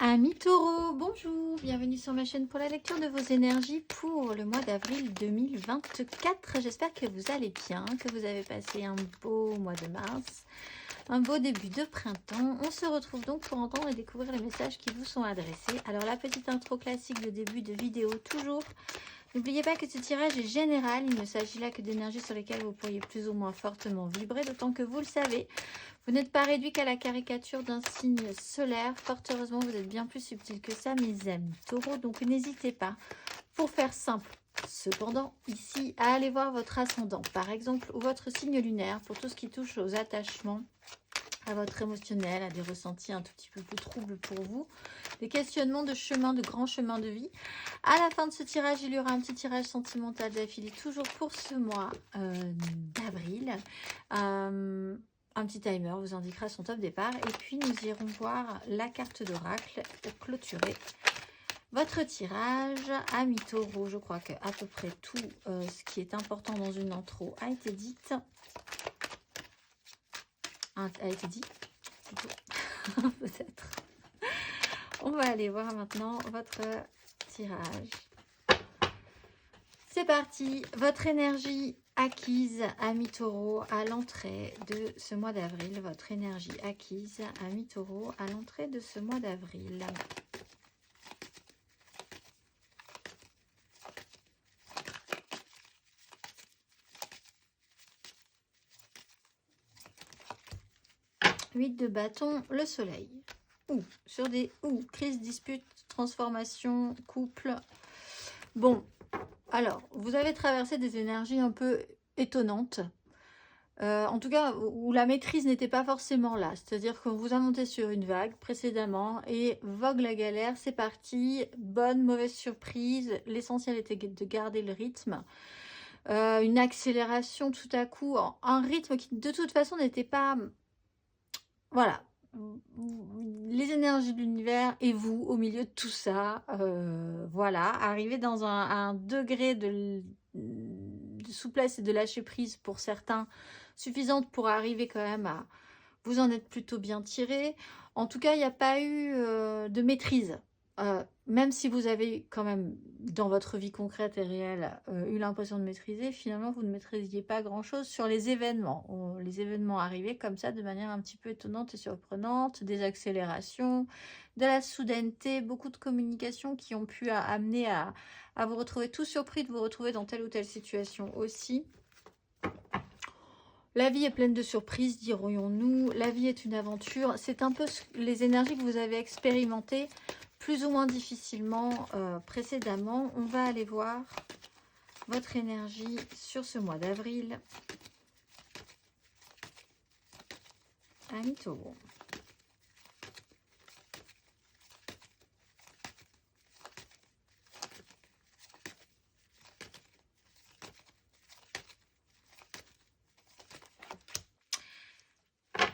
Amis taureaux, bonjour, bienvenue sur ma chaîne pour la lecture de vos énergies pour le mois d'avril 2024. J'espère que vous allez bien, que vous avez passé un beau mois de mars, un beau début de printemps. On se retrouve donc pour entendre et découvrir les messages qui vous sont adressés. Alors la petite intro classique de début de vidéo toujours. N'oubliez pas que ce tirage est général, il ne s'agit là que d'énergies sur lesquelles vous pourriez plus ou moins fortement vibrer, d'autant que vous le savez, vous n'êtes pas réduit qu'à la caricature d'un signe solaire. Fort heureusement, vous êtes bien plus subtil que ça, mes amis taureaux. Donc n'hésitez pas, pour faire simple, cependant, ici, à aller voir votre ascendant, par exemple, ou votre signe lunaire, pour tout ce qui touche aux attachements, à votre émotionnel, à des ressentis un tout petit peu plus troubles pour vous, des questionnements de chemin, de grands chemins de vie. À la fin de ce tirage, il y aura un petit tirage sentimental d'affilée, toujours pour ce mois d'avril. Un petit timer vous indiquera son top départ. Et puis, nous irons voir la carte d'oracle pour clôturer votre tirage. Amis taureaux, je crois qu'à peu près tout ce qui est important dans une intro a été dit. A été dit, plutôt, peut-être. On va aller voir maintenant votre tirage. C'est parti, votre énergie acquise, amis taureaux, à l'entrée de ce mois d'avril. Votre énergie acquise, amis taureaux, à l'entrée de ce mois d'avril. Huit de bâton, le soleil. Sur des crise, dispute, transformation, couple. Bon, alors, vous avez traversé des énergies un peu étonnantes. En tout cas, où la maîtrise n'était pas forcément là. C'est-à-dire qu'on vous a monté sur une vague précédemment et vogue la galère, c'est parti. Bonne, mauvaise surprise. L'essentiel était de garder le rythme. Une accélération tout à coup, un rythme qui de toute façon n'était pas... Voilà. Les énergies de l'univers et vous au milieu de tout ça, voilà, arriver dans un degré de souplesse et de lâcher prise pour certains, suffisante pour arriver quand même à vous en être plutôt bien tiré. En tout cas, il n'y a pas eu de maîtrise. Même si vous avez quand même, dans votre vie concrète et réelle, eu l'impression de maîtriser, finalement, vous ne maîtrisiez pas grand-chose sur les événements. Les événements arrivaient comme ça, de manière un petit peu étonnante et surprenante, des accélérations, de la soudaineté, beaucoup de communication qui ont pu amener à vous retrouver tout surpris de vous retrouver dans telle ou telle situation aussi. La vie est pleine de surprises, dirions-nous. La vie est une aventure. C'est un peu les énergies que vous avez expérimentées plus ou moins difficilement précédemment. On va aller voir votre énergie sur ce mois d'avril. Amis taureaux.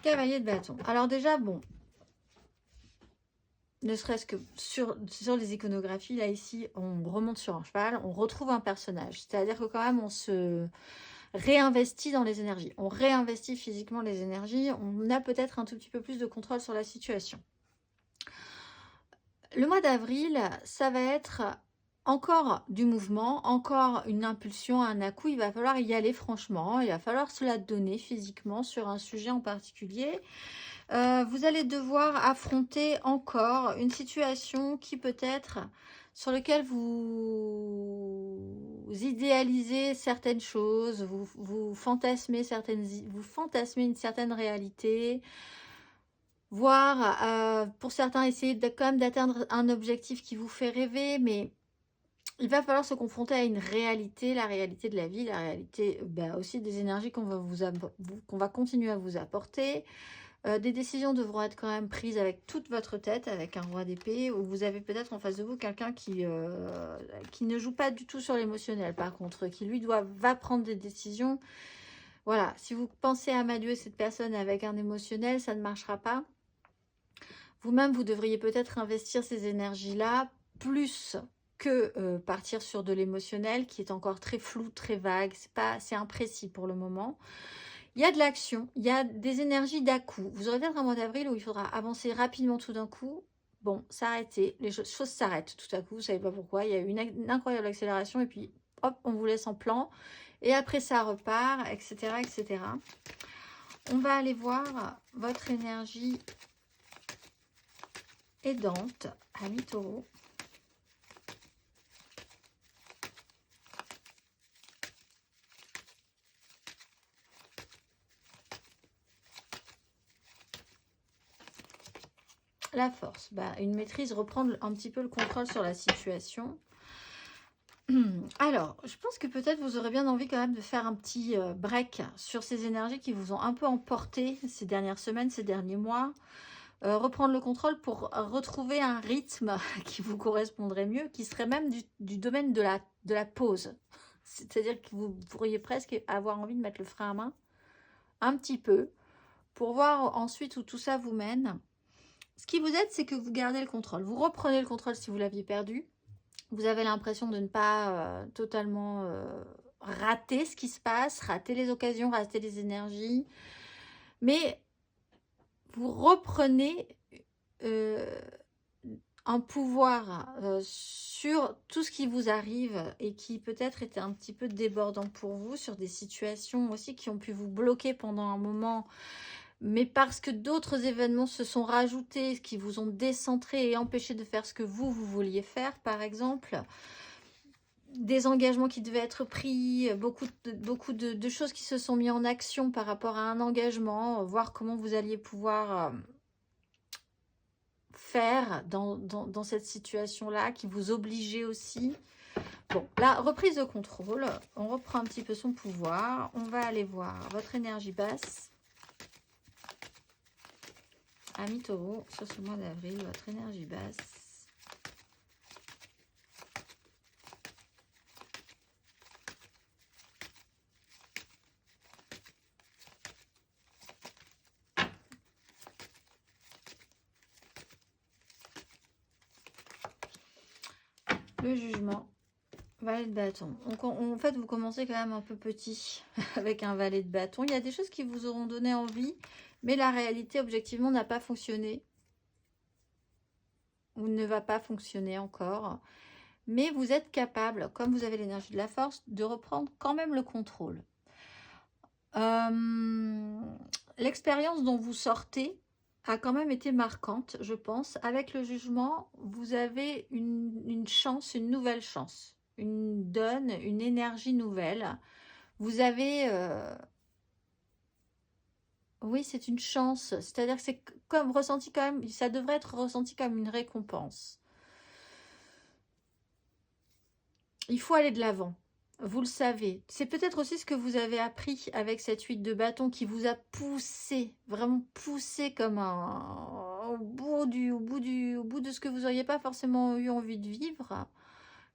Cavalier de bâton. Alors déjà, bon, ne serait-ce que sur les iconographies, là ici, on remonte sur un cheval, on retrouve un personnage. C'est-à-dire que quand même, on se réinvestit dans les énergies. On réinvestit physiquement les énergies. On a peut-être un tout petit peu plus de contrôle sur la situation. Le mois d'avril, ça va être encore du mouvement, encore une impulsion, un à-coup. Il va falloir y aller franchement. Il va falloir se la donner physiquement sur un sujet en particulier. Vous allez devoir affronter encore une situation qui peut-être sur laquelle vous idéalisez certaines choses, vous fantasmez une certaine réalité, voire pour certains essayer quand même d'atteindre un objectif qui vous fait rêver, mais il va falloir se confronter à une réalité, la réalité de la vie, la réalité aussi des énergies qu'on va continuer à vous apporter. Des décisions devront être quand même prises avec toute votre tête, avec un roi d'épée, où vous avez peut-être en face de vous quelqu'un qui ne joue pas du tout sur l'émotionnel, par contre, qui lui va prendre des décisions. Voilà, si vous pensez amadouer cette personne avec un émotionnel, ça ne marchera pas. Vous-même, vous devriez peut-être investir ces énergies-là plus que partir sur de l'émotionnel, qui est encore très flou, très vague, c'est imprécis pour le moment. Il y a de l'action, il y a des énergies d'à-coup. Vous aurez peut-être un mois d'avril où il faudra avancer rapidement tout d'un coup. bon, s'arrêter, les choses s'arrêtent tout à coup, vous savez pas pourquoi, il y a eu une incroyable accélération et puis hop, on vous laisse en plan et après ça repart, etc., etc. On va aller voir votre énergie aidante, amis taureaux. La force, une maîtrise, reprendre un petit peu le contrôle sur la situation. Alors, je pense que peut-être vous aurez bien envie quand même de faire un petit break sur ces énergies qui vous ont un peu emporté ces dernières semaines, ces derniers mois. Reprendre le contrôle pour retrouver un rythme qui vous correspondrait mieux, qui serait même du domaine de la pause. C'est-à-dire que vous pourriez presque avoir envie de mettre le frein à main un petit peu pour voir ensuite où tout ça vous mène. Ce qui vous aide, c'est que vous gardez le contrôle. Vous reprenez le contrôle si vous l'aviez perdu. Vous avez l'impression de ne pas totalement rater ce qui se passe, rater les occasions, rater les énergies. Mais vous reprenez un pouvoir sur tout ce qui vous arrive et qui peut-être était un petit peu débordant pour vous, sur des situations aussi qui ont pu vous bloquer pendant un moment, mais parce que d'autres événements se sont rajoutés, qui vous ont décentré et empêché de faire ce que vous vouliez faire, par exemple. Des engagements qui devaient être pris, beaucoup de choses qui se sont mis en action par rapport à un engagement, voir comment vous alliez pouvoir faire dans cette situation-là, qui vous obligeait aussi. Bon, la reprise de contrôle, on reprend un petit peu son pouvoir, on va aller voir votre énergie basse. Amis taureaux, sur ce mois d'avril, votre énergie basse. Le jugement, valet de bâton. En fait, vous commencez quand même un peu petit avec un valet de bâton. Il y a des choses qui vous auront donné envie, mais la réalité, objectivement, n'a pas fonctionné. Ou ne va pas fonctionner encore. Mais vous êtes capable, comme vous avez l'énergie de la force, de reprendre quand même le contrôle. L'expérience dont vous sortez a quand même été marquante, je pense. Avec le jugement, vous avez une chance, une nouvelle chance, une donne, une énergie nouvelle. Vous avez... oui, c'est une chance. C'est-à-dire que c'est comme ressenti quand même, ça devrait être ressenti comme une récompense. Il faut aller de l'avant. Vous le savez. C'est peut-être aussi ce que vous avez appris avec cette 8 de bâton qui vous a poussé, vraiment poussé comme au bout de ce que vous n'auriez pas forcément eu envie de vivre,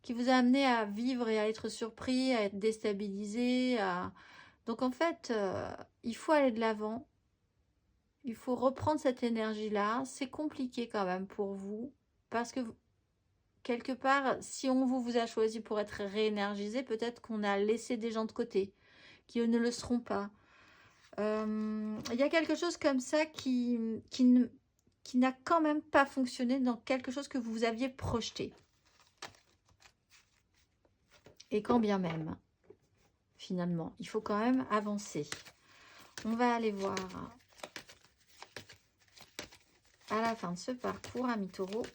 qui vous a amené à vivre et à être surpris, à être déstabilisé. Donc en fait, il faut aller de l'avant. Il faut reprendre cette énergie-là. C'est compliqué quand même pour vous parce que quelque part, si on vous a choisi pour être réénergisé, peut-être qu'on a laissé des gens de côté, qui ne le seront pas. Il y a quelque chose comme ça qui n'a quand même pas fonctionné dans quelque chose que vous aviez projeté. Et quand bien même, finalement, il faut quand même avancer. On va aller voir à la fin de ce parcours, amis taureaux.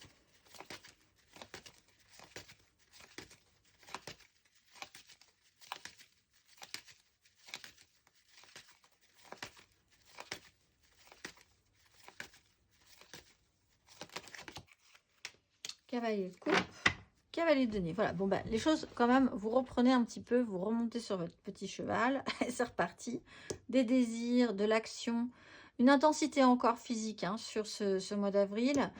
Cavalier de coupe, cavalier de denier. Voilà, bon les choses quand même, vous reprenez un petit peu, vous remontez sur votre petit cheval, et c'est reparti. Des désirs, de l'action, une intensité encore physique sur ce mois d'avril.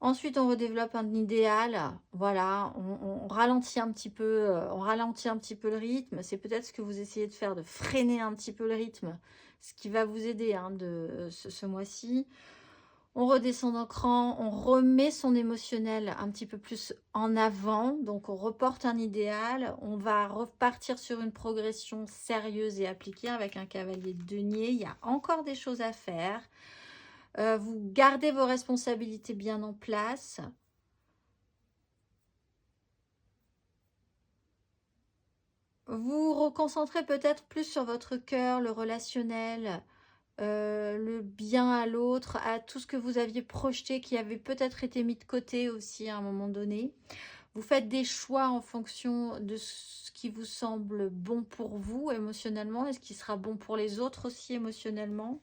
Ensuite, on redéveloppe un idéal. Voilà, on ralentit un petit peu, le rythme. C'est peut-être ce que vous essayez de faire, de freiner un petit peu le rythme, ce qui va vous aider de ce mois-ci. On redescend d'un cran, on remet son émotionnel un petit peu plus en avant. Donc, on reporte un idéal. On va repartir sur une progression sérieuse et appliquée avec un cavalier de denier. Il y a encore des choses à faire. Vous gardez vos responsabilités bien en place. Vous reconcentrez peut-être plus sur votre cœur, le relationnel, le bien à l'autre, à tout ce que vous aviez projeté, qui avait peut-être été mis de côté aussi à un moment donné. Vous faites des choix en fonction de ce qui vous semble bon pour vous émotionnellement et ce qui sera bon pour les autres aussi émotionnellement.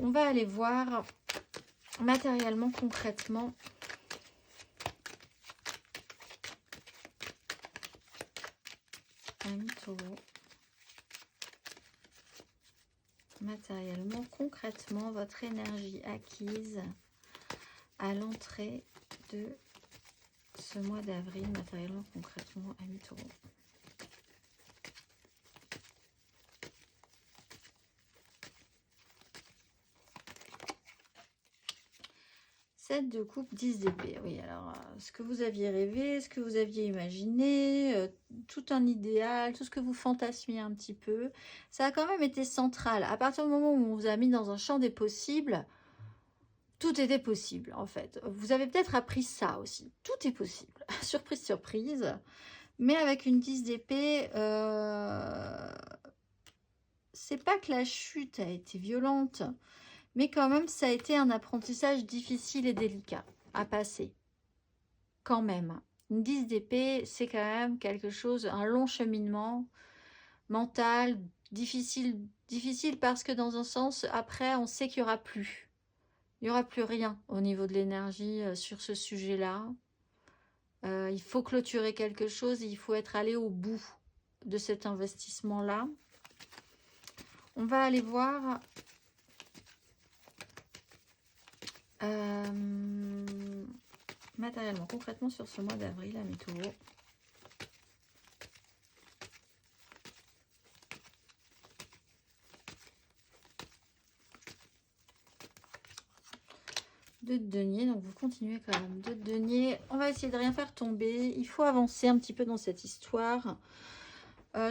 On va aller voir matériellement, concrètement. Ami Taureau. Matériellement, concrètement, votre énergie acquise à l'entrée de ce mois d'avril, matériellement, concrètement, Ami Taureau. 7 de coupe, 10 d'épée. Oui, alors, ce que vous aviez rêvé, ce que vous aviez imaginé, tout un idéal, tout ce que vous fantasmiez un petit peu, ça a quand même été central. À partir du moment où on vous a mis dans un champ des possibles, tout était possible, en fait. Vous avez peut-être appris ça aussi. Tout est possible. Surprise, surprise. Mais avec une 10 d'épée, c'est pas que la chute a été violente, mais quand même, ça a été un apprentissage difficile et délicat à passer. Quand même. Une 10 d'épée, c'est quand même quelque chose, un long cheminement mental, difficile parce que dans un sens, après, on sait qu'il n'y aura plus. Il n'y aura plus rien au niveau de l'énergie sur ce sujet-là. Il faut clôturer quelque chose, il faut être allé au bout de cet investissement-là. On va aller voir... matériellement, concrètement sur ce mois d'avril, Ami Taureau. Deux de denier, donc vous continuez quand même. Deux de denier, on va essayer de rien faire tomber. Il faut avancer un petit peu dans cette histoire.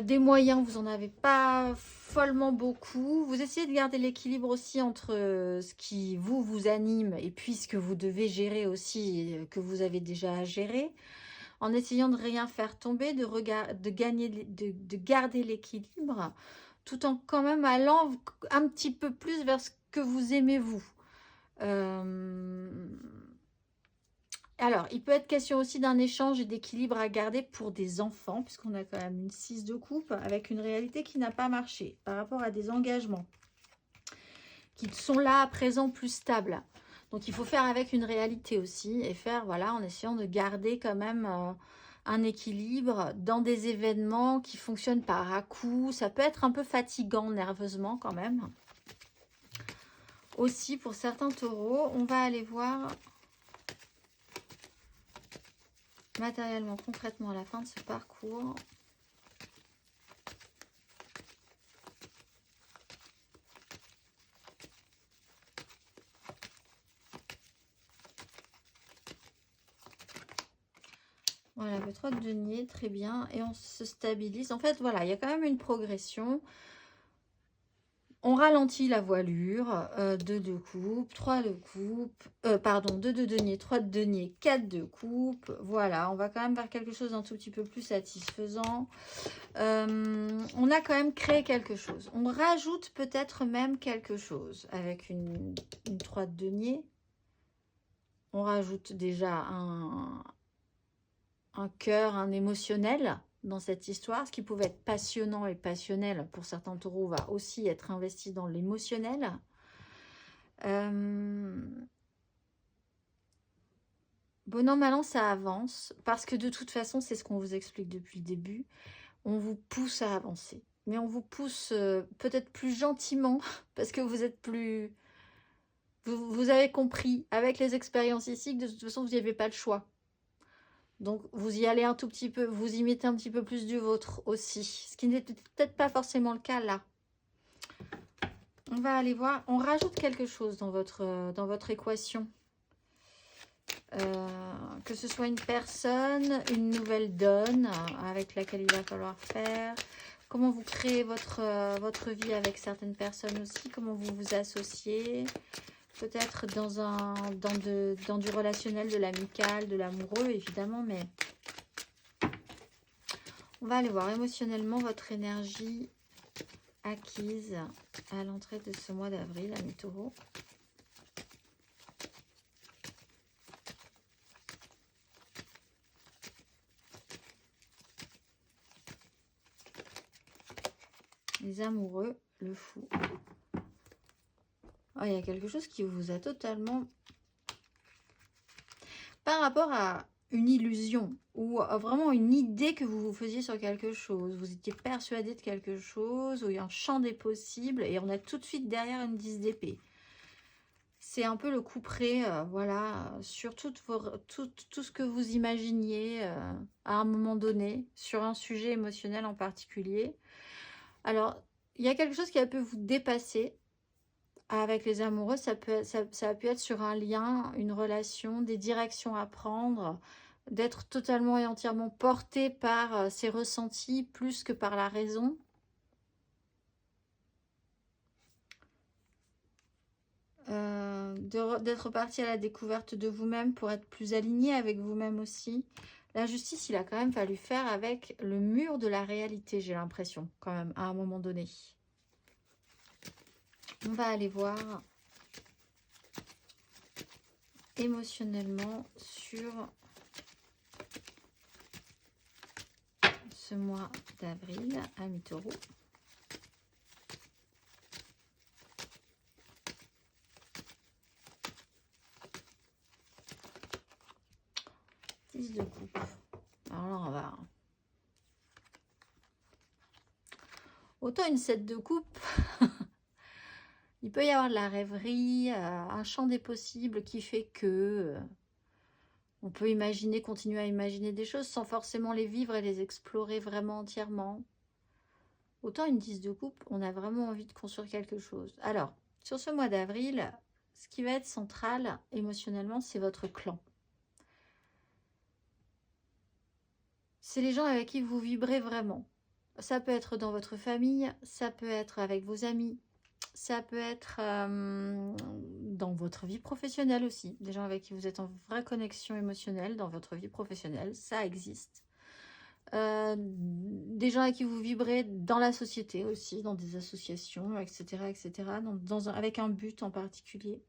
Des moyens, vous n'en avez pas follement beaucoup. Vous essayez de garder l'équilibre aussi entre ce qui vous anime et puis ce que vous devez gérer aussi, que vous avez déjà à gérer, en essayant de rien faire tomber, de garder l'équilibre, tout en quand même allant un petit peu plus vers ce que vous aimez vous. Alors, il peut être question aussi d'un échange et d'équilibre à garder pour des enfants, puisqu'on a quand même une 6 de coupe, avec une réalité qui n'a pas marché par rapport à des engagements qui sont là à présent plus stables. Donc, il faut faire avec une réalité aussi et faire, voilà, en essayant de garder quand même un équilibre dans des événements qui fonctionnent par à-coups. Ça peut être un peu fatigant nerveusement quand même. Aussi, pour certains taureaux, on va aller voir... matériellement, concrètement, à la fin de ce parcours. Voilà, le 3 de denier, très bien. Et on se stabilise. En fait, voilà, il y a quand même une progression. On ralentit la voilure, 2 de coupe, 3 de coupe, pardon, 2 de denier, 3 de denier, 4 de coupe. Voilà, on va quand même vers quelque chose d'un tout petit peu plus satisfaisant. On a quand même créé quelque chose. On rajoute peut-être même quelque chose avec une 3 de denier. On rajoute déjà un cœur, un émotionnel dans cette histoire. Ce qui pouvait être passionnant et passionnel pour certains taureaux va aussi être investi dans l'émotionnel. Bon an, mal an, ça avance parce que de toute façon, c'est ce qu'on vous explique depuis le début. On vous pousse à avancer. Mais on vous pousse peut-être plus gentiment parce que vous êtes plus... Vous avez compris avec les expériences ici que de toute façon, vous n'y avez pas le choix. Donc, vous y allez un tout petit peu, vous y mettez un petit peu plus du vôtre aussi. Ce qui n'était peut-être pas forcément le cas là. On va aller voir. On rajoute quelque chose dans votre équation. Que ce soit une personne, une nouvelle donne avec laquelle il va falloir faire. comment vous créez votre vie avec certaines personnes aussi, comment vous vous associez, peut-être dans du relationnel, de l'amical, de l'amoureux évidemment, mais on va aller voir émotionnellement votre énergie acquise à l'entrée de ce mois d'avril, amis taureaux. Les amoureux, le fou. Oh, il y a quelque chose qui vous a totalement... Par rapport à une illusion ou vraiment une idée que vous vous faisiez sur quelque chose. Vous étiez persuadé de quelque chose, ou il y a un champ des possibles et on a tout de suite derrière une 10 d'épée. C'est un peu le couperet, voilà, sur tout ce que vous imaginiez à un moment donné, sur un sujet émotionnel en particulier. Alors, il y a quelque chose qui a pu vous dépasser avec les amoureux. Ça a pu être sur un lien, une relation, des directions à prendre, d'être totalement et entièrement porté par ses ressentis plus que par la raison. D'être parti à la découverte de vous-même pour être plus aligné avec vous-même aussi. La justice, il a quand même fallu faire avec le mur de la réalité, j'ai l'impression, quand même, à un moment donné. On va aller voir émotionnellement sur ce mois d'avril, amis taureaux. De coupe. Alors là, on va... Autant une 7 de coupe, il peut y avoir de la rêverie, un champ des possibles qui fait que on peut imaginer, continuer à imaginer des choses sans forcément les vivre et les explorer vraiment entièrement. Autant une 10 de coupe, on a vraiment envie de construire quelque chose. Alors, sur ce mois d'avril, ce qui va être central émotionnellement, c'est votre clan. C'est les gens avec qui vous vibrez vraiment. Ça peut être dans votre famille, ça peut être avec vos amis, ça peut être dans votre vie professionnelle aussi. Des gens avec qui vous êtes en vraie connexion émotionnelle dans votre vie professionnelle, ça existe. Des gens avec qui vous vibrez dans la société aussi, dans des associations, etc. etc. Avec un but en particulier.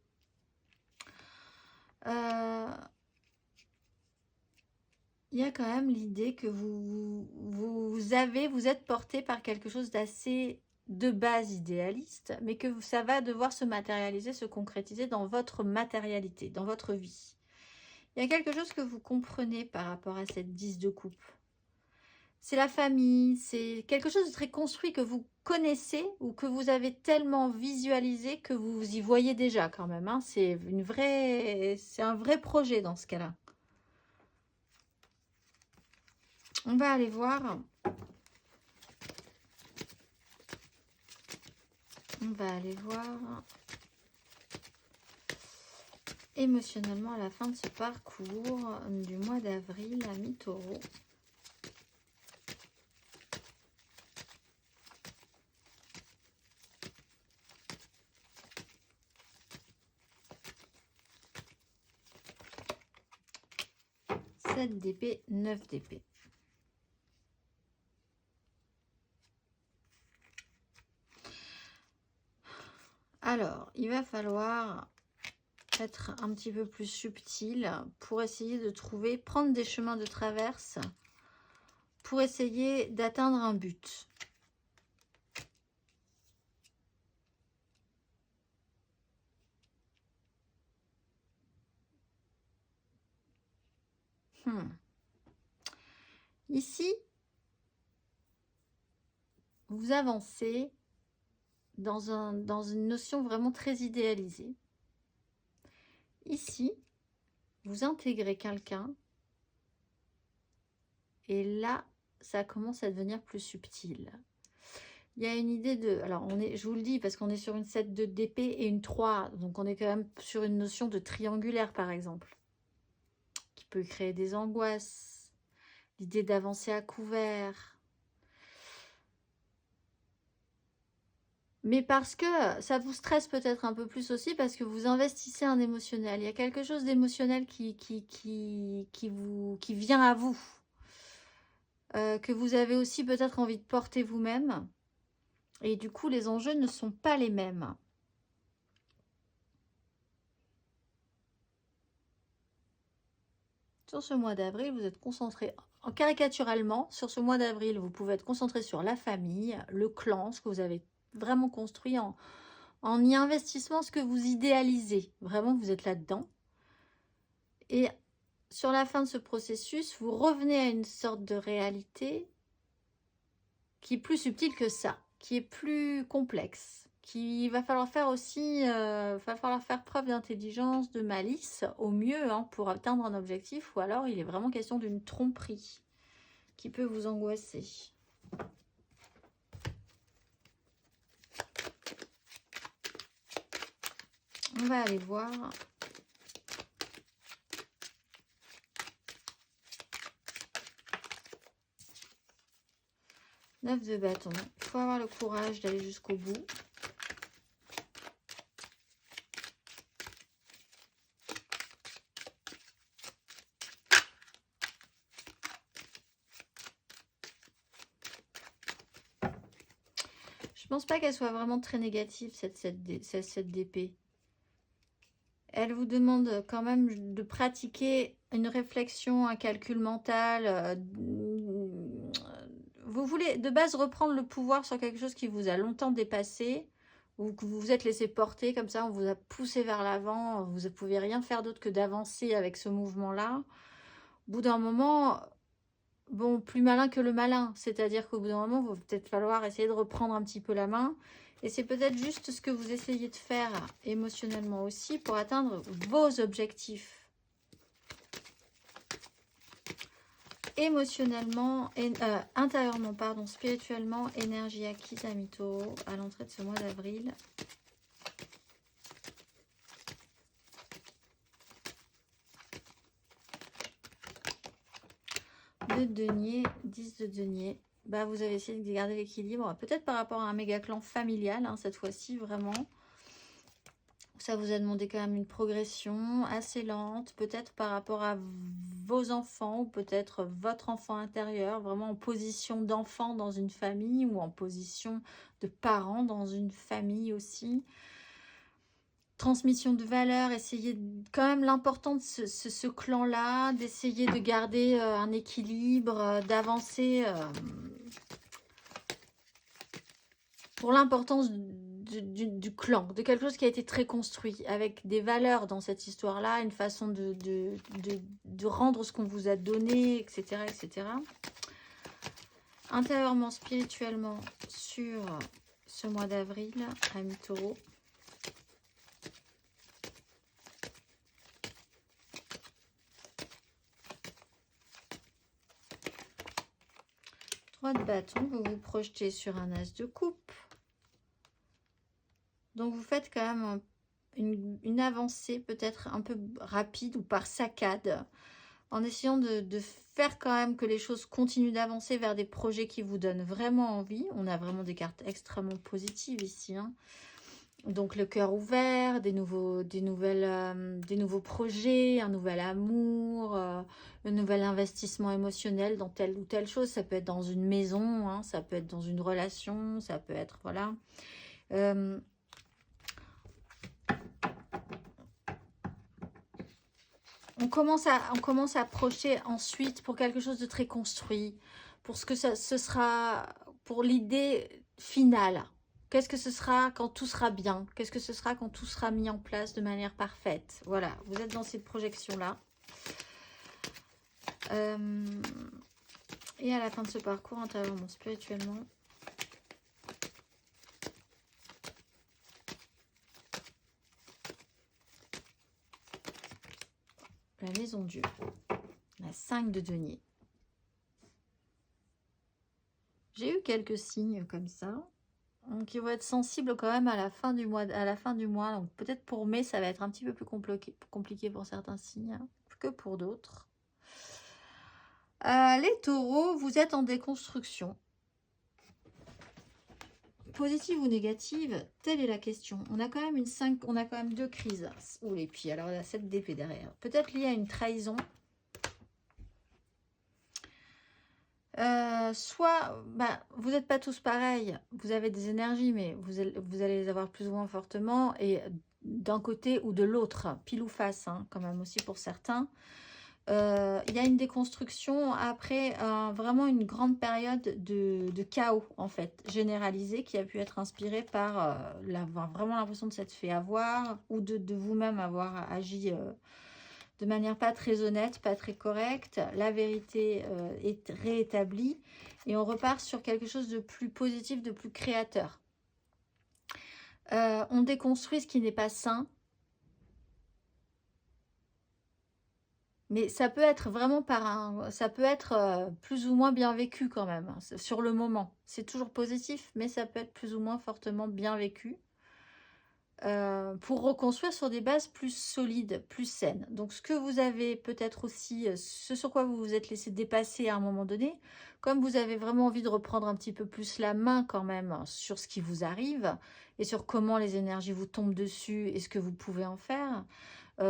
Il y a quand même l'idée que vous êtes porté par quelque chose d'assez de base idéaliste, mais que ça va devoir se matérialiser, se concrétiser dans votre matérialité, dans votre vie. Il y a quelque chose que vous comprenez par rapport à cette 10 de coupe. C'est la famille, c'est quelque chose de très construit que vous connaissez ou que vous avez tellement visualisé que vous y voyez déjà quand même. Hein. C'est un vrai projet dans ce cas-là. On va aller voir. On va aller voir émotionnellement à la fin de ce parcours du mois d'avril, amis taureaux. D'épée, 9 d'épée. Alors, il va falloir être un petit peu plus subtil pour essayer de prendre des chemins de traverse pour essayer d'atteindre un but. Ici, vous avancez dans une notion vraiment très idéalisée. Ici, vous intégrez quelqu'un et là, ça commence à devenir plus subtil. Il y a une idée de... Alors, je vous le dis parce qu'on est sur une 7 d'épée et une 3. Donc, on est quand même sur une notion de triangulaire, par exemple, qui peut créer des angoisses. L'idée d'avancer à couvert. mais parce que ça vous stresse peut-être un peu plus aussi parce que vous investissez un émotionnel. Il y a quelque chose d'émotionnel qui vient à vous, que vous avez aussi peut-être envie de porter vous-même. Et du coup, les enjeux ne sont pas les mêmes. Sur ce mois d'avril, vous êtes concentré, caricaturalement, sur ce mois d'avril, vous pouvez être concentré sur la famille, le clan, ce que vous avez vraiment construit en y investissant, ce que vous idéalisez. Vraiment, vous êtes là-dedans. Et sur la fin de ce processus, vous revenez à une sorte de réalité qui est plus subtile que ça, qui est plus complexe, qui va falloir faire aussi, va falloir faire preuve d'intelligence, de malice, au mieux, hein, pour atteindre un objectif, ou alors il est vraiment question d'une tromperie qui peut vous angoisser. On va aller voir. Neuf de bâton. Il faut avoir le courage d'aller jusqu'au bout. Je pense pas qu'elle soit vraiment très négative, cette 7 d'épée. Elle vous demande quand même de pratiquer une réflexion, un calcul mental. Vous voulez de base reprendre le pouvoir sur quelque chose qui vous a longtemps dépassé, ou que vous vous êtes laissé porter comme ça, on vous a poussé vers l'avant, vous ne pouvez rien faire d'autre que d'avancer avec ce mouvement-là. Au bout d'un moment, bon, plus malin que le malin, c'est-à-dire qu'au bout d'un moment, il va peut-être falloir essayer de reprendre un petit peu la main. Et c'est peut-être juste ce que vous essayez de faire émotionnellement aussi pour atteindre vos objectifs. Émotionnellement, intérieurement, pardon, spirituellement, énergie acquise à mi-taureau à l'entrée de ce mois d'avril. De denier, 10 de denier. Bah, vous avez essayé de garder l'équilibre, peut-être par rapport à un méga clan familial, hein, cette fois-ci, vraiment. Ça vous a demandé quand même une progression assez lente, peut-être par rapport à vos enfants, ou peut-être votre enfant intérieur, vraiment en position d'enfant dans une famille, ou en position de parent dans une famille aussi. Transmission de valeurs, essayez quand même l'important de ce clan-là, d'essayer de garder un équilibre, d'avancer pour l'importance du clan, de quelque chose qui a été très construit, avec des valeurs dans cette histoire-là, une façon de rendre ce qu'on vous a donné, etc., etc. Intérieurement, spirituellement, sur ce mois d'avril, à mi-taureau. De bâton, vous vous projetez sur un as de coupe. Donc vous faites quand même une avancée peut-être un peu rapide ou par saccade, en essayant de faire quand même que les choses continuent d'avancer vers des projets qui vous donnent vraiment envie. On a vraiment des cartes extrêmement positives ici, hein. Donc le cœur ouvert, des nouveaux projets, un nouvel amour, un nouvel investissement émotionnel dans telle ou telle chose. Ça peut être dans une maison, hein, ça peut être dans une relation, ça peut être, voilà. On commence à projeter ensuite pour quelque chose de très construit, pour ce que ce sera, pour l'idée finale. Qu'est-ce que ce sera quand tout sera bien? Qu'est-ce que ce sera quand tout sera mis en place de manière parfaite? Voilà, vous êtes dans cette projection-là. Et à la fin de ce parcours, intérieurement, spirituellement, la maison Dieu, la 5 de denier. J'ai eu quelques signes comme ça. Donc, ils vont être sensibles quand même à la fin du mois. Donc, peut-être pour mai, ça va être un petit peu plus compliqué pour certains signes que pour d'autres. Les taureaux, vous êtes en déconstruction. positive ou négative? Telle est la question. On a quand même une 5, on a quand même 2 crises. Ouh les pieds, alors il y a 7 d'épée derrière. Peut-être lié à une trahison. Soit, vous n'êtes pas tous pareils, vous avez des énergies, mais vous allez les avoir plus ou moins fortement, et d'un côté ou de l'autre, pile ou face, hein, quand même aussi pour certains. Il y a une déconstruction après vraiment une grande période de chaos, en fait, généralisé, qui a pu être inspirée par vraiment l'impression de s'être fait avoir, ou de vous-même avoir agi de manière pas très honnête, pas très correcte. La vérité est réétablie et on repart sur quelque chose de plus positif, de plus créateur. On déconstruit ce qui n'est pas sain. Mais ça peut être vraiment ça peut être plus ou moins bien vécu quand même, hein, sur le moment. C'est toujours positif, mais ça peut être plus ou moins fortement bien vécu. Pour reconstruire sur des bases plus solides, plus saines. Donc ce que vous avez peut-être aussi, ce sur quoi vous vous êtes laissé dépasser à un moment donné, comme vous avez vraiment envie de reprendre un petit peu plus la main quand même sur ce qui vous arrive et sur comment les énergies vous tombent dessus et ce que vous pouvez en faire,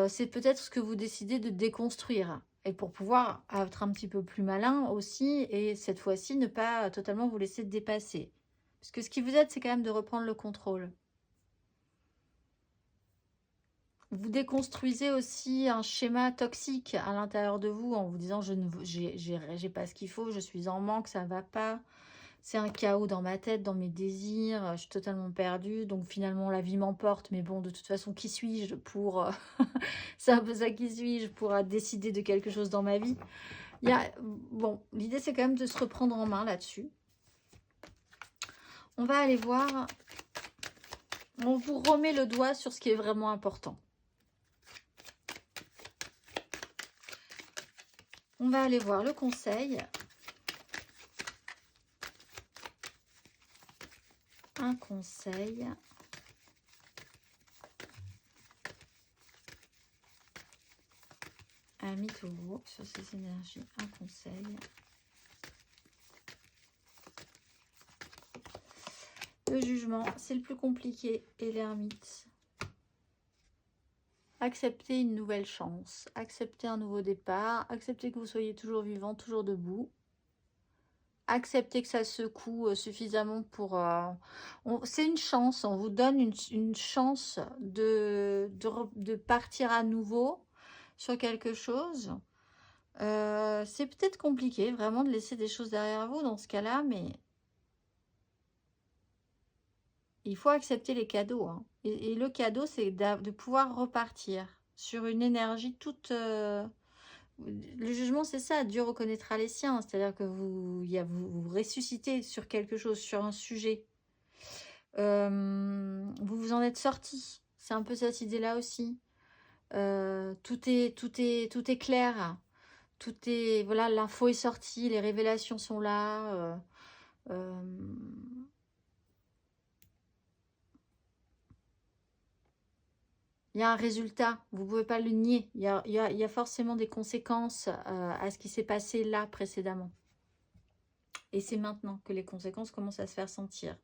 c'est peut-être ce que vous décidez de déconstruire. Et pour pouvoir être un petit peu plus malin aussi, et cette fois-ci ne pas totalement vous laisser dépasser. Parce que ce qui vous aide, c'est quand même de reprendre le contrôle. Vous déconstruisez aussi un schéma toxique à l'intérieur de vous en vous disant j'ai pas ce qu'il faut, je suis en manque, ça va pas. C'est un chaos dans ma tête, dans mes désirs, je suis totalement perdue. Donc finalement la vie m'emporte, mais bon de toute façon qui suis-je pour... c'est un peu ça, qui suis-je pour décider de quelque chose dans ma vie. Bon, l'idée c'est quand même de se reprendre en main là-dessus. On va aller voir, on vous remet le doigt sur ce qui est vraiment important. On va aller voir le conseil. Un conseil. Ami Taureau sur ces énergies. Un conseil. Le jugement, c'est le plus compliqué. Et l'ermite. Accepter une nouvelle chance. Accepter un nouveau départ. Accepter que vous soyez toujours vivant, toujours debout. Accepter que ça secoue suffisamment pour... c'est une chance, on vous donne une chance de partir à nouveau sur quelque chose. C'est peut-être compliqué vraiment de laisser des choses derrière vous dans ce cas-là, mais il faut accepter les cadeaux. Hein. Et le cadeau, c'est de pouvoir repartir sur une énergie toute... Le jugement, c'est ça, Dieu reconnaîtra les siens, c'est-à-dire que vous ressuscitez sur quelque chose, sur un sujet. Vous vous en êtes sorti, c'est un peu cette idée-là aussi. Tout est clair, voilà, l'info est sortie, les révélations sont là. Il y a un résultat, vous ne pouvez pas le nier. Il y a forcément des conséquences à ce qui s'est passé là précédemment. Et c'est maintenant que les conséquences commencent à se faire sentir.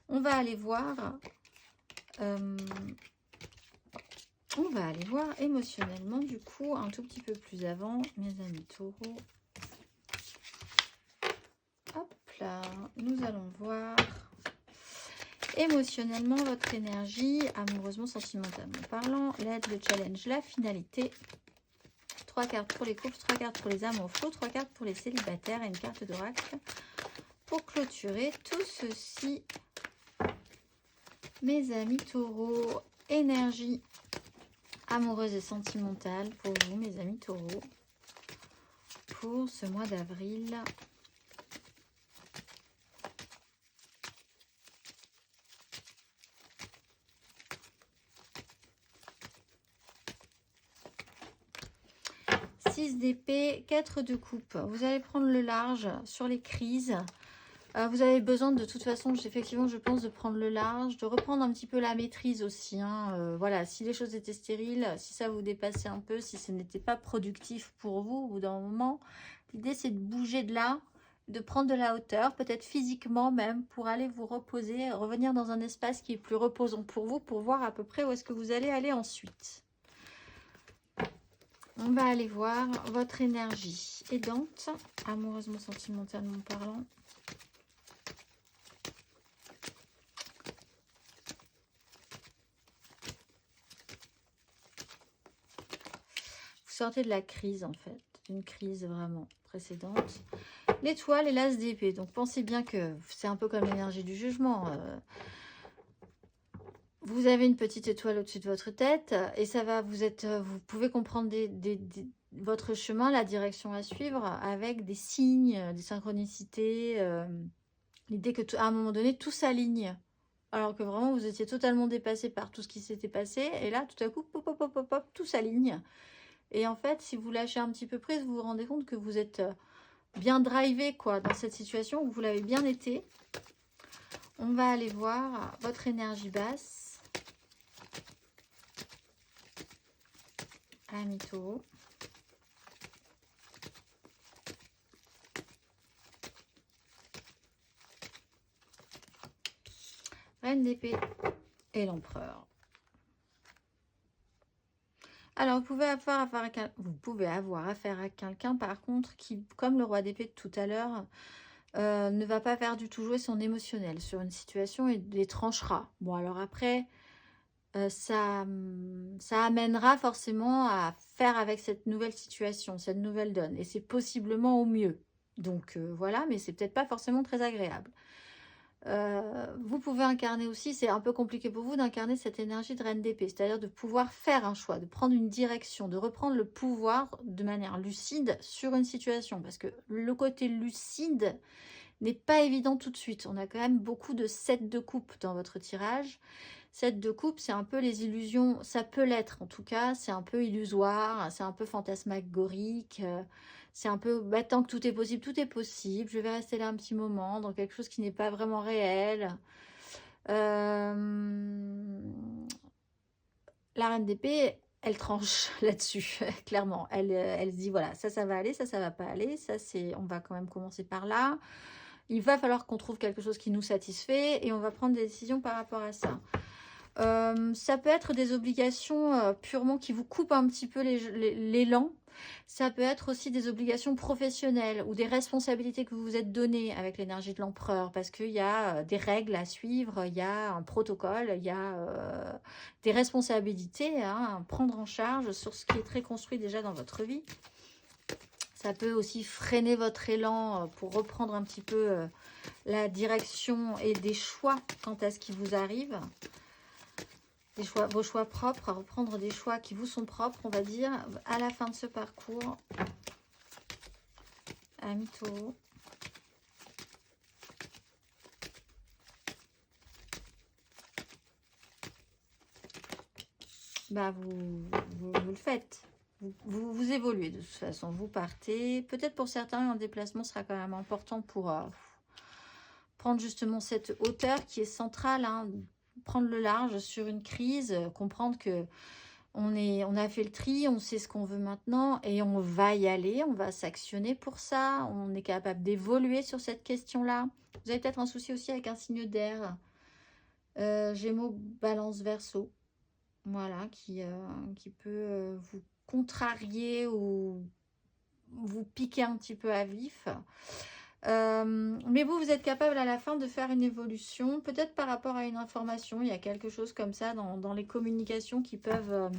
On va aller voir... on va aller voir émotionnellement, du coup, un tout petit peu plus avant, mes amis taureaux. Hop là, nous allons voir... émotionnellement, votre énergie, amoureusement, sentimentalement parlant, l'aide, le challenge, la finalité. 3 cartes pour les couples, 3 cartes pour les amours flous, 3 cartes pour les célibataires et une carte d'oracle pour clôturer tout ceci. Mes amis taureaux, énergie amoureuse et sentimentale pour vous, mes amis taureaux, pour ce mois d'avril. D'épée, 4 de coupe. Vous allez prendre le large sur les crises. Vous avez besoin de toute façon, effectivement, je pense, de prendre le large, de reprendre un petit peu la maîtrise aussi. Hein. Voilà, si les choses étaient stériles, si ça vous dépassait un peu, si ce n'était pas productif pour vous au bout d'un moment, l'idée c'est de bouger de là de prendre de la hauteur, peut-être physiquement même, pour aller vous reposer, revenir dans un espace qui est plus reposant pour vous, pour voir à peu près où est-ce que vous allez aller ensuite. On va aller voir votre énergie aidante, amoureusement, sentimentalement parlant. Vous sortez de la crise en fait, d'une crise vraiment précédente. L'étoile et l'as d'épée, donc pensez bien que c'est un peu comme l'énergie du jugement. Vous avez une petite étoile au-dessus de votre tête et ça va, vous pouvez comprendre votre chemin, la direction à suivre avec des signes, des synchronicités, l'idée que à un moment donné tout s'aligne. Alors que vraiment vous étiez totalement dépassé par tout ce qui s'était passé et là tout à coup pop, pop, pop, pop, pop, tout s'aligne. Et en fait si vous lâchez un petit peu prise, vous vous rendez compte que vous êtes bien drivé quoi dans cette situation où vous l'avez bien été. On va aller voir votre énergie basse. Ami Taureau. Reine d'épée et l'empereur. Alors, vous pouvez avoir affaire à quelqu'un, par contre, qui, comme le roi d'épée de tout à l'heure, ne va pas faire du tout jouer son émotionnel sur une situation et les tranchera. Bon, alors après, ça amènera forcément à faire avec cette nouvelle situation, cette nouvelle donne. Et c'est possiblement au mieux. Donc, voilà, mais c'est peut-être pas forcément très agréable. Vous pouvez incarner aussi, c'est un peu compliqué pour vous d'incarner cette énergie de reine d'épée, c'est-à-dire de pouvoir faire un choix, de prendre une direction, de reprendre le pouvoir de manière lucide sur une situation, parce que le côté lucide n'est pas évident tout de suite. On a quand même beaucoup de 7 de coupe dans votre tirage. 7 de coupe, c'est un peu les illusions, ça peut l'être en tout cas, c'est un peu illusoire, c'est un peu fantasmagorique, c'est un peu, tant que tout est possible, je vais rester là un petit moment, dans quelque chose qui n'est pas vraiment réel. La reine d'épée, elle tranche là-dessus, clairement. Elle se dit, voilà, ça va aller, ça va pas aller, on va quand même commencer par là. Il va falloir qu'on trouve quelque chose qui nous satisfait et on va prendre des décisions par rapport à ça. Ça peut être des obligations purement qui vous coupent un petit peu l'élan. Ça peut être aussi des obligations professionnelles ou des responsabilités que vous vous êtes données avec l'énergie de l'empereur parce qu'il y a des règles à suivre, il y a un protocole, il y a des responsabilités à prendre en charge sur ce qui est très construit déjà dans votre vie. Ça peut aussi freiner votre élan pour reprendre un petit peu la direction et des choix quant à ce qui vous arrive. Vos choix propres, à reprendre des choix qui vous sont propres, on va dire, à la fin de ce parcours. Ami Taureau. Vous le faites. Vous évoluez de toute façon. Vous partez. Peut-être pour certains, un déplacement sera quand même important pour prendre justement cette hauteur qui est centrale, hein, prendre le large sur une crise, comprendre que on a fait le tri, on sait ce qu'on veut maintenant et on va y aller, on va s'actionner pour ça, on est capable d'évoluer sur cette question-là. Vous avez peut-être un souci aussi avec un signe d'air, Gémeaux, Balance, Verseau, voilà, qui peut vous contrarier ou vous piquer un petit peu à vif. Mais vous êtes capable à la fin de faire une évolution, peut-être par rapport à une information. Il y a quelque chose comme ça dans les communications qui peuvent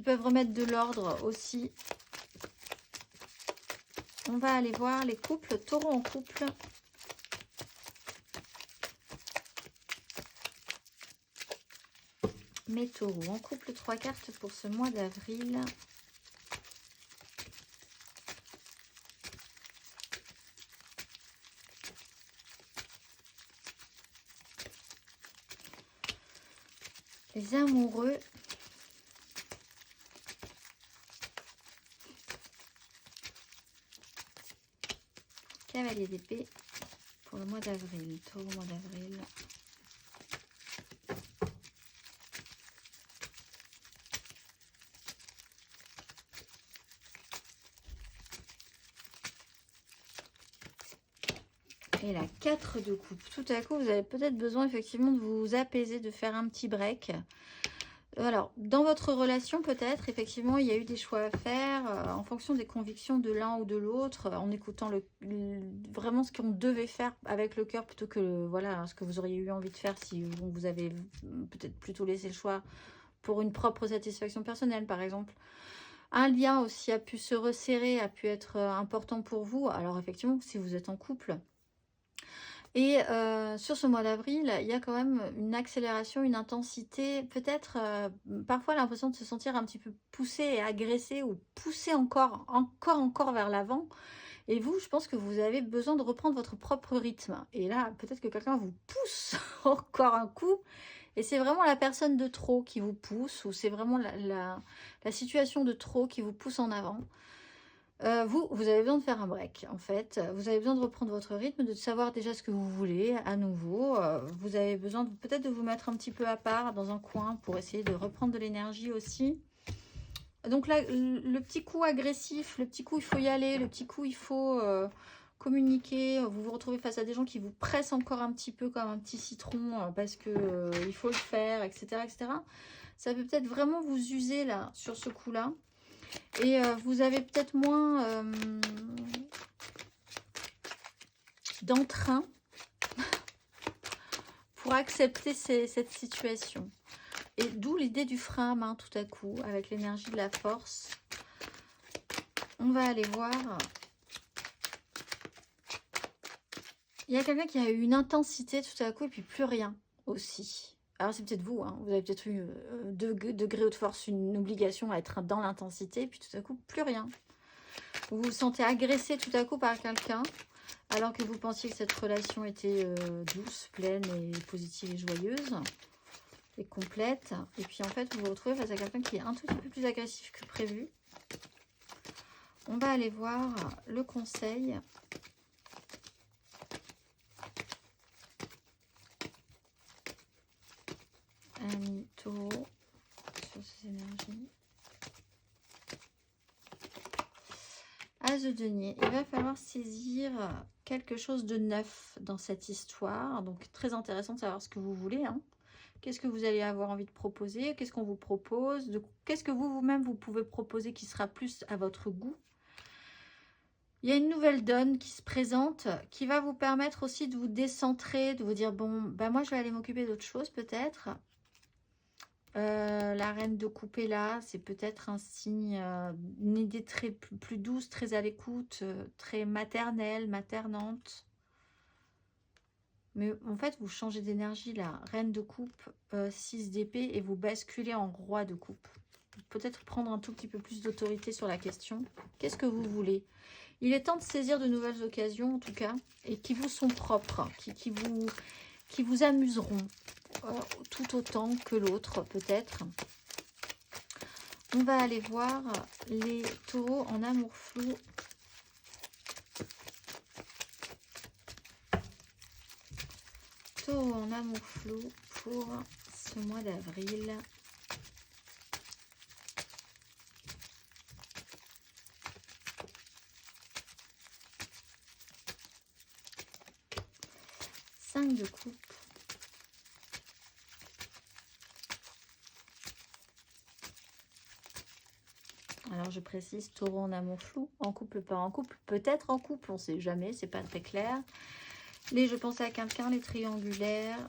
remettre de l'ordre aussi. On va aller voir les couples, Taureau en couple. Mes taureaux en couple, 3 cartes pour ce mois d'avril. Les amoureux. Cavalier d'épée pour le mois d'avril. Taureau mois d'avril. Et la 4 de coupe. Tout à coup, vous avez peut-être besoin effectivement de vous apaiser, de faire un petit break. Alors, dans votre relation, peut-être, effectivement, il y a eu des choix à faire en fonction des convictions de l'un ou de l'autre, en écoutant vraiment ce qu'on devait faire avec le cœur plutôt que voilà, ce que vous auriez eu envie de faire si vous avez peut-être plutôt laissé le choix pour une propre satisfaction personnelle, par exemple. Un lien aussi a pu se resserrer, a pu être important pour vous. Alors, effectivement, si vous êtes en couple, et sur ce mois d'avril, il y a quand même une accélération, une intensité, peut-être parfois l'impression de se sentir un petit peu poussé et agressé ou poussé encore vers l'avant. Et vous, je pense que vous avez besoin de reprendre votre propre rythme. Et là, peut-être que quelqu'un vous pousse encore un coup. Et c'est vraiment la personne de trop qui vous pousse, ou c'est vraiment la situation de trop qui vous pousse en avant. Vous avez besoin de faire un break, en fait. Vous avez besoin de reprendre votre rythme, de savoir déjà ce que vous voulez à nouveau. Vous avez besoin peut-être de vous mettre un petit peu à part dans un coin pour essayer de reprendre de l'énergie aussi. Donc là, le petit coup agressif, le petit coup il faut y aller, le petit coup il faut communiquer. Vous vous retrouvez face à des gens qui vous pressent encore un petit peu comme un petit citron parce que il faut le faire, etc., etc. Ça peut peut-être vraiment vous user là sur ce coup-là. Et vous avez peut-être moins d'entrain pour accepter cette situation. Et d'où l'idée du frein à main tout à coup, avec l'énergie de la force. On va aller voir. Il y a quelqu'un qui a eu une intensité tout à coup et puis plus rien aussi. Alors c'est peut-être vous, hein. Vous avez peut-être eu de degré de force, une obligation à être dans l'intensité, et puis tout à coup plus rien. Vous vous sentez agressé tout à coup par quelqu'un, alors que vous pensiez que cette relation était douce, pleine et positive et joyeuse et complète. Et puis en fait, vous vous retrouvez face à quelqu'un qui est un tout petit peu plus agressif que prévu. On va aller voir le conseil. Ami Taureau sur ces énergies. As de denier, il va falloir saisir quelque chose de neuf dans cette histoire. Donc très intéressant de savoir ce que vous voulez. Hein. Qu'est-ce que vous allez avoir envie de proposer? Qu'est-ce qu'on vous propose? Qu'est-ce que vous-même vous pouvez proposer qui sera plus à votre goût? Il y a une nouvelle donne qui se présente, qui va vous permettre aussi de vous décentrer, de vous dire, bon, bah moi je vais aller m'occuper d'autre chose peut-être. La reine de coupe est là, c'est peut-être un signe, une idée très plus douce, très à l'écoute, très maternelle, maternante. Mais en fait, vous changez d'énergie là. Reine de coupe, 6 d'épée et vous basculez en roi de coupe. Peut-être prendre un tout petit peu plus d'autorité sur la question. Qu'est-ce que vous voulez? Il est temps de saisir de nouvelles occasions en tout cas, et qui vous sont propres, qui vous amuseront tout autant que l'autre peut-être. On va aller voir les taureaux en amour flou. Taureaux en amour flou pour ce mois d'avril. Cinq de coupe. Alors je précise, taureau en amour flou, en couple, pas en couple, peut-être en couple, on ne sait jamais, c'est pas très clair. Les je pense à quelqu'un, les triangulaires,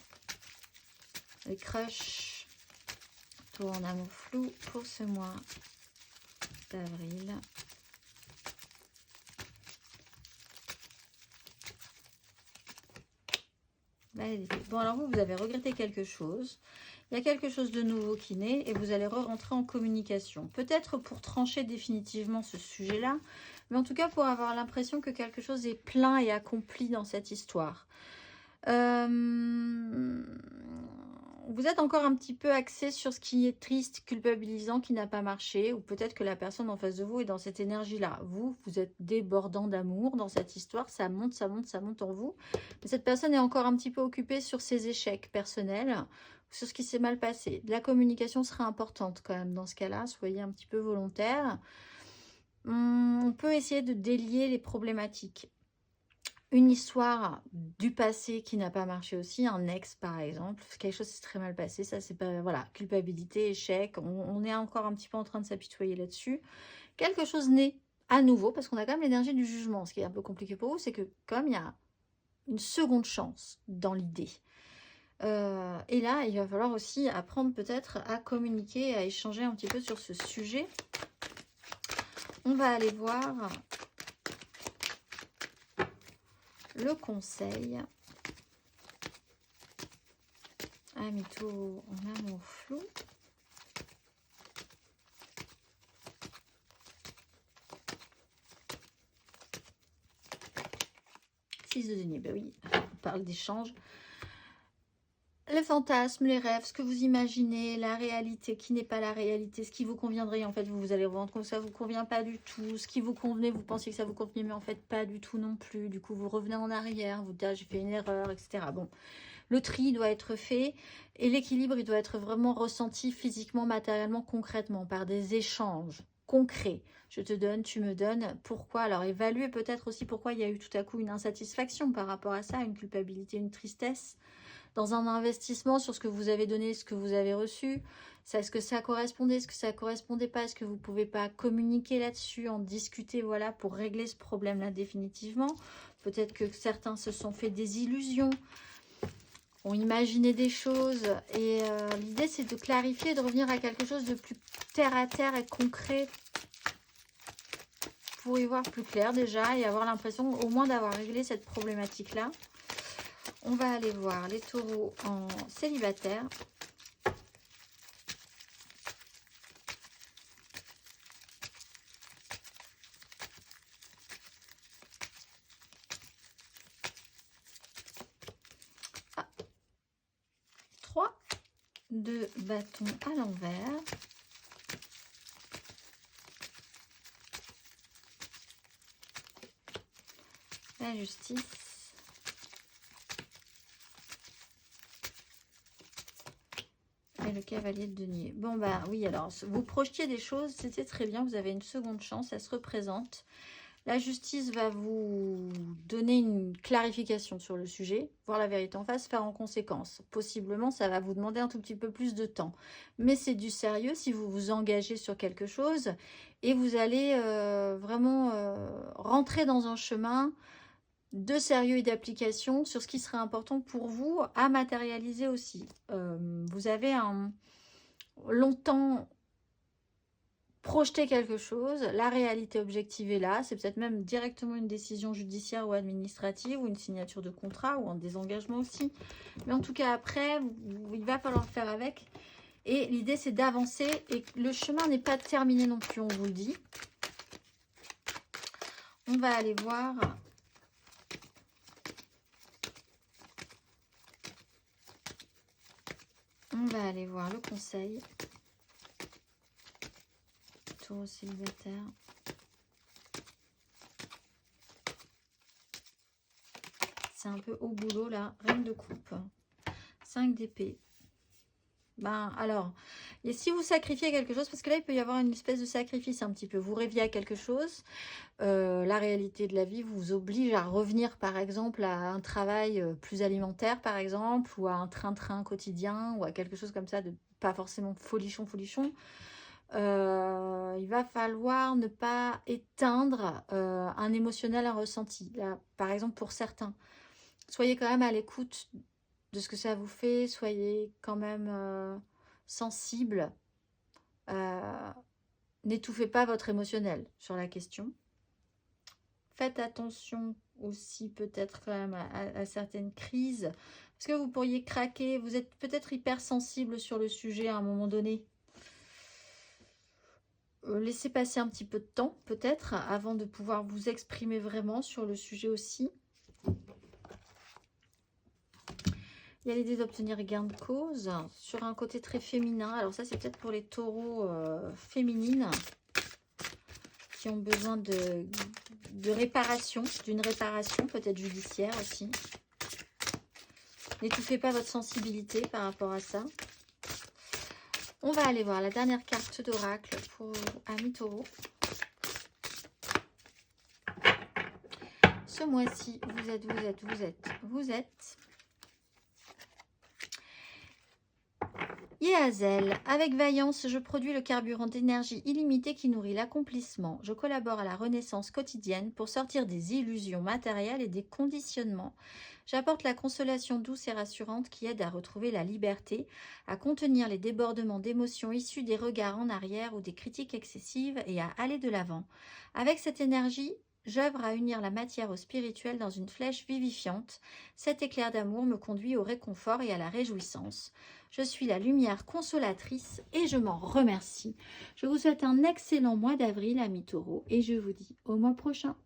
les crushs, taureau en amour flou pour ce mois d'avril. Bon alors vous avez regretté quelque chose. Il y a quelque chose de nouveau qui naît et vous allez re-rentrer en communication. Peut-être pour trancher définitivement ce sujet-là, mais en tout cas pour avoir l'impression que quelque chose est plein et accompli dans cette histoire. Vous êtes encore un petit peu axé sur ce qui est triste, culpabilisant, qui n'a pas marché, ou peut-être que la personne en face de vous est dans cette énergie-là. Vous êtes débordant d'amour dans cette histoire, ça monte, ça monte, ça monte en vous. Mais cette personne est encore un petit peu occupée sur ses échecs personnels, sur ce qui s'est mal passé. La communication sera importante quand même dans ce cas-là, soyez un petit peu volontaire. On peut essayer de délier les problématiques. une histoire du passé qui n'a pas marché aussi, un ex par exemple, quelque chose qui s'est très mal passé, ça c'est pas, voilà, culpabilité, échec, on est encore un petit peu en train de s'apitoyer là-dessus. Quelque chose naît à nouveau, parce qu'on a quand même l'énergie du jugement, ce qui est un peu compliqué pour vous, c'est que comme il y a une seconde chance dans l'idée, et là il va falloir aussi apprendre peut-être à communiquer, à échanger un petit peu sur ce sujet. On va aller voir le conseil. Mytho en amour flou. Six de denier, ben oui, on parle d'échange. Les fantasmes, les rêves, ce que vous imaginez, la réalité qui n'est pas la réalité, ce qui vous conviendrait, en fait, vous allez vous rendre compte que ça ne vous convient pas du tout. Ce qui vous convenait, vous pensiez que ça vous convenait, mais en fait, pas du tout non plus. Du coup, vous revenez en arrière, vous dites, ah, j'ai fait une erreur, etc. Bon, le tri doit être fait et l'équilibre, il doit être vraiment ressenti physiquement, matériellement, concrètement, par des échanges concrets. Je te donne, tu me donnes. Pourquoi? Alors, évaluer peut-être aussi pourquoi il y a eu tout à coup une insatisfaction par rapport à ça, une culpabilité, une tristesse. Dans un investissement sur ce que vous avez donné, ce que vous avez reçu, est-ce que ça correspondait, est-ce que ça ne correspondait pas, est-ce que vous ne pouvez pas communiquer là-dessus, en discuter, voilà, pour régler ce problème-là définitivement. Peut-être que certains se sont fait des illusions, ont imaginé des choses, et l'idée c'est de clarifier, de revenir à quelque chose de plus terre à terre et concret, pour y voir plus clair déjà, et avoir l'impression au moins d'avoir réglé cette problématique-là. On va aller voir les taureaux en célibataire. Ah. 3 de bâton à l'envers. La justice. Et le cavalier de denier. Bon, bah oui, alors, vous projetiez des choses, c'était très bien, vous avez une seconde chance, elle se représente. La justice va vous donner une clarification sur le sujet, voir la vérité en face, faire en conséquence. Possiblement, ça va vous demander un tout petit peu plus de temps. Mais c'est du sérieux si vous vous engagez sur quelque chose et vous allez vraiment rentrer dans un chemin de sérieux et d'application sur ce qui serait important pour vous à matérialiser aussi. Vous avez longtemps projeté quelque chose, la réalité objective est là, c'est peut-être même directement une décision judiciaire ou administrative ou une signature de contrat ou un désengagement aussi. Mais en tout cas après, il va falloir faire avec. Et l'idée c'est d'avancer et le chemin n'est pas terminé non plus, on vous le dit. On va aller voir... On va aller voir le conseil. Taureau célibataire. C'est un peu au boulot là. Reine de coupe. 5 d'épée. Ben alors, et si vous sacrifiez quelque chose, parce que là il peut y avoir une espèce de sacrifice un petit peu. Vous rêviez à quelque chose. La réalité de la vie vous oblige à revenir par exemple à un travail plus alimentaire par exemple, ou à un train-train quotidien, ou à quelque chose comme ça de pas forcément folichon. Il va falloir ne pas éteindre un émotionnel, un ressenti. Là, par exemple pour certains, soyez quand même à l'écoute de ce que ça vous fait, soyez quand même sensible. N'étouffez pas votre émotionnel sur la question. Faites attention aussi peut-être quand même à certaines crises, parce que vous pourriez craquer, vous êtes peut-être hypersensible sur le sujet à un moment donné. Laissez passer un petit peu de temps peut-être avant de pouvoir vous exprimer vraiment sur le sujet aussi. Il y a l'idée d'obtenir gain de cause sur un côté très féminin. Alors ça c'est peut-être pour les taureaux féminines qui ont besoin de réparation, d'une réparation peut-être judiciaire aussi. N'étouffez pas votre sensibilité par rapport à ça. On va aller voir la dernière carte d'oracle pour Amis Taureau. ce mois-ci, vous êtes Yehazel, avec vaillance, je produis le carburant d'énergie illimitée qui nourrit l'accomplissement. Je collabore à la renaissance quotidienne pour sortir des illusions matérielles et des conditionnements. J'apporte la consolation douce et rassurante qui aide à retrouver la liberté, à contenir les débordements d'émotions issus des regards en arrière ou des critiques excessives et à aller de l'avant. Avec cette énergie, j'œuvre à unir la matière au spirituel dans une flèche vivifiante. Cet éclair d'amour me conduit au réconfort et à la réjouissance. Je suis la lumière consolatrice et je m'en remercie. Je vous souhaite un excellent mois d'avril, amis taureaux, et je vous dis au mois prochain.